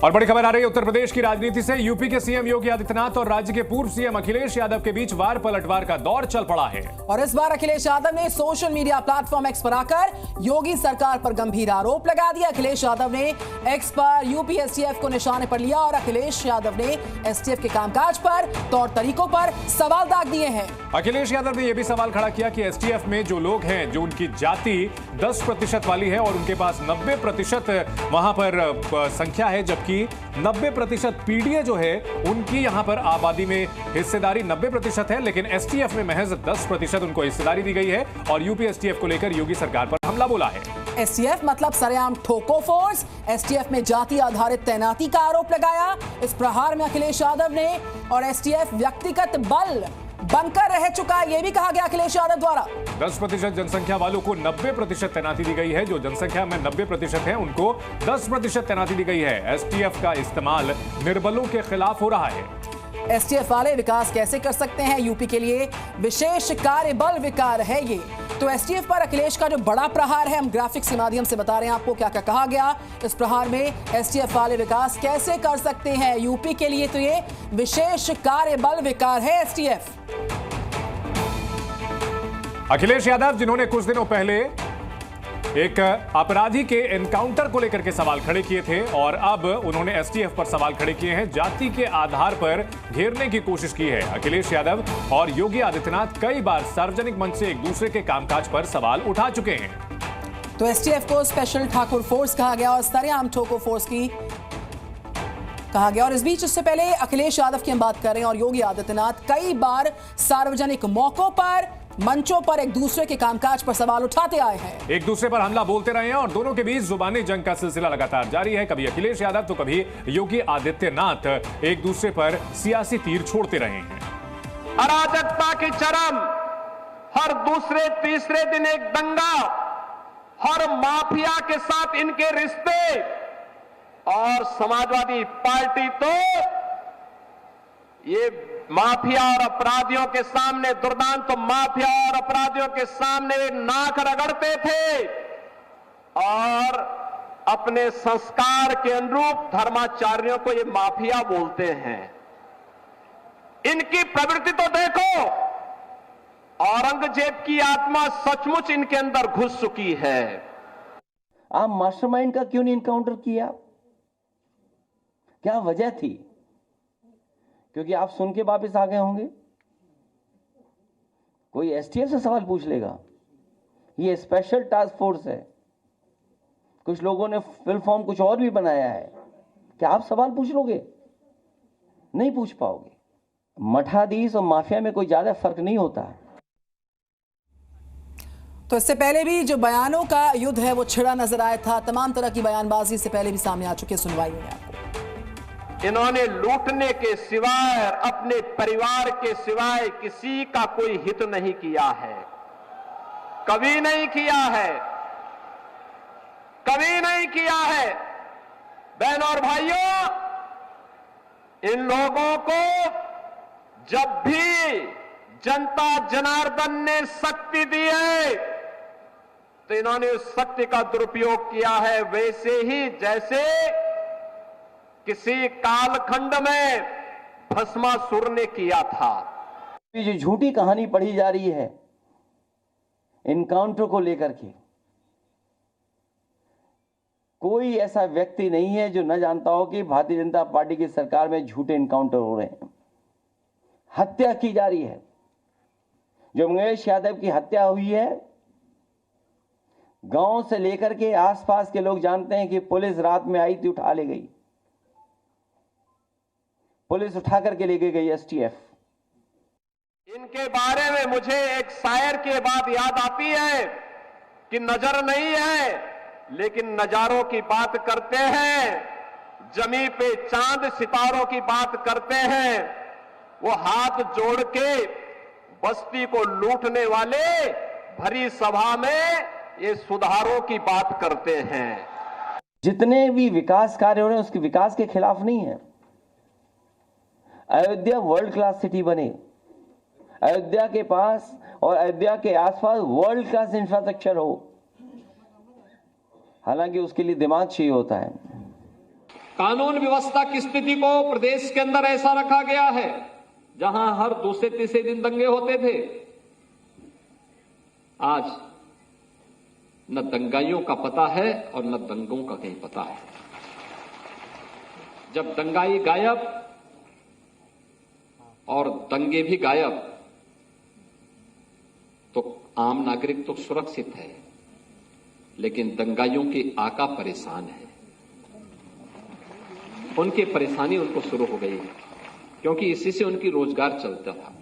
और बड़ी खबर आ रही है उत्तर प्रदेश की राजनीति से। यूपी के सीएम योगी आदित्यनाथ और राज्य के पूर्व सीएम अखिलेश यादव के बीच वार पलटवार का दौर चल पड़ा है। और इस बार अखिलेश यादव ने सोशल मीडिया प्लेटफॉर्म एक्स पर आकर योगी सरकार पर गंभीर आरोप लगा दिया। अखिलेश यादव ने एक्स पर यूपी एसटीएफ को निशाने पर लिया और अखिलेश यादव ने एसटीएफ के कामकाज पर, तौर तरीकों पर सवाल दाग दिए हैं। अखिलेश यादव ने यह भी सवाल खड़ा किया कि एसटीएफ में जो लोग हैं, जो उनकी जाति 10% वाली है और उनके पास 90% वहां पर संख्या है, जबकि 90% पीडीए जो है उनकी यहां पर आबादी में हिस्सेदारी 90% है, लेकिन एसटीएफ में महज 10% उनको हिस्सेदारी दी गई है और यूपी एसटीएफ को लेकर योगी सरकार पर हमला बोला है। एसटीएफ मतलब सरेआम ठोको फोर्स। एसटीएफ में जाति आधारित तैनाती का आरोप लगाया। इस प्रहार में अखिलेश यादव ने और एसटीएफ व्यक्तिगत बल बनकर रह चुका है, यह भी कहा गया अखिलेश यादव द्वारा। 10% जनसंख्या वालों को 90% तैनाती दी गई है। जो जनसंख्या में 90% है उनको 10% तैनाती दी गई है। एसटीएफ का इस्तेमाल निर्बलों के खिलाफ हो रहा है। एसटीएफ वाले विकास कैसे कर सकते हैं? यूपी के लिए विशेष कार्य बल विकार है ये। तो एसटीएफ पर अखिलेश का जो बड़ा प्रहार है, हम ग्राफिक्स के माध्यम से बता रहे हैं आपको क्या क्या कहा गया। इस प्रहार में एसटीएफ वाले विकास कैसे कर सकते हैं? यूपी के लिए तो ये विशेष कार्य बल विकार है एसटीएफ। अखिलेश यादव, जिन्होंने कुछ दिनों पहले एक अपराधी के एनकाउंटर को लेकर के सवाल खड़े किए थे और अब उन्होंने एसटीएफ पर सवाल खड़े किए हैं, जाति के आधार पर घेरने की कोशिश की है। अखिलेश यादव और योगी आदित्यनाथ कई बार सार्वजनिक मंच से एक दूसरे के कामकाज पर सवाल उठा चुके हैं। तो एसटीएफ को स्पेशल ठाकुर फोर्स कहा गया और सरेआम ठोको फोर्स की कहा गया। और इस बीच, इससे पहले अखिलेश यादव की हम बात कर रहे हैं और योगी आदित्यनाथ कई बार सार्वजनिक मौकों पर, मंचों पर एक दूसरे के कामकाज पर सवाल उठाते आए हैं। एक दूसरे पर हमला बोलते रहे हैं और दोनों के बीच जुबानी जंग का सिलसिला लगातार जारी है। कभी अखिलेश यादव तो कभी योगी आदित्यनाथ एक दूसरे पर सियासी तीर छोड़ते रहे हैं। अराजकता की चरम, हर दूसरे तीसरे दिन एक दंगा, हर माफिया के साथ इनके रिश्ते, और समाजवादी पार्टी तो ये माफिया और अपराधियों के सामने, दुर्दांत तो माफिया और अपराधियों के सामने नाक रगड़ते थे और अपने संस्कार के अनुरूप धर्माचार्यों को ये माफिया बोलते हैं। इनकी प्रवृत्ति तो देखो, औरंगजेब की आत्मा सचमुच इनके अंदर घुस चुकी है। आप मास्टरमाइंड का क्यों नहीं इनकाउंटर किया? क्या वजह थी? क्योंकि आप सुन के वापस आ गए होंगे। कोई एसटीएफ से सवाल पूछ लेगा? ये स्पेशल टास्क फोर्स है। कुछ लोगों ने फुल फॉर्म कुछ और भी बनाया है। क्या आप सवाल पूछ लोगे? नहीं पूछ पाओगे। मठाधीश और माफिया में कोई ज्यादा फर्क नहीं होता है। तो इससे पहले भी जो बयानों का युद्ध है वो छिड़ा नजर आया था। तमाम तरह की बयानबाजी से पहले भी सामने आ चुकी है। सुनवाई में आपको इन्होंने लूटने के सिवाय, अपने परिवार के सिवाय किसी का कोई हित नहीं किया है, कभी नहीं किया है, कभी नहीं किया है। बहनों और भाइयों, इन लोगों को जब भी जनता जनार्दन ने शक्ति दी है तो इन्होंने उस शक्ति का दुरुपयोग किया है, वैसे ही जैसे किसी कालखंड में भस्मासुर ने किया था। ये जो झूठी कहानी पढ़ी जा रही है इनकाउंटर को लेकर के, कोई ऐसा व्यक्ति नहीं है जो न जानता हो कि भारतीय जनता पार्टी की सरकार में झूठे इनकाउंटर हो रहे हैं। हत्या की जा रही है। जो मंगेश यादव की हत्या हुई है, गांव से लेकर के आसपास के लोग जानते हैं कि पुलिस रात में आई थी, उठा ले गई। पुलिस उठा करके ले गई एसटीएफ। इनके बारे में मुझे एक शायर की बात याद आती है कि नजर नहीं है लेकिन नजारों की बात करते हैं, जमी पे चांद सितारों की बात करते हैं। वो हाथ जोड़ के बस्ती को लूटने वाले भरी सभा में ये सुधारों की बात करते हैं। जितने भी विकास कार्य हो रहे हैं उसके विकास के खिलाफ नहीं है। अयोध्या वर्ल्ड क्लास सिटी बने, अयोध्या के पास और अयोध्या के आसपास वर्ल्ड क्लास इंफ्रास्ट्रक्चर हो। हालांकि उसके लिए दिमाग चाहिए होता है। कानून व्यवस्था की स्थिति को प्रदेश के अंदर ऐसा रखा गया है जहां हर दूसरे तीसरे दिन दंगे होते थे, आज न दंगाइयों का पता है और न दंगों का कहीं पता है। जब दंगाई गायब और दंगे भी गायब तो आम नागरिक तो सुरक्षित है, लेकिन दंगाइयों के आका परेशान है। उनकी परेशानी उनको शुरू हो गई है, क्योंकि इसी से उनकी रोजगार चलता था।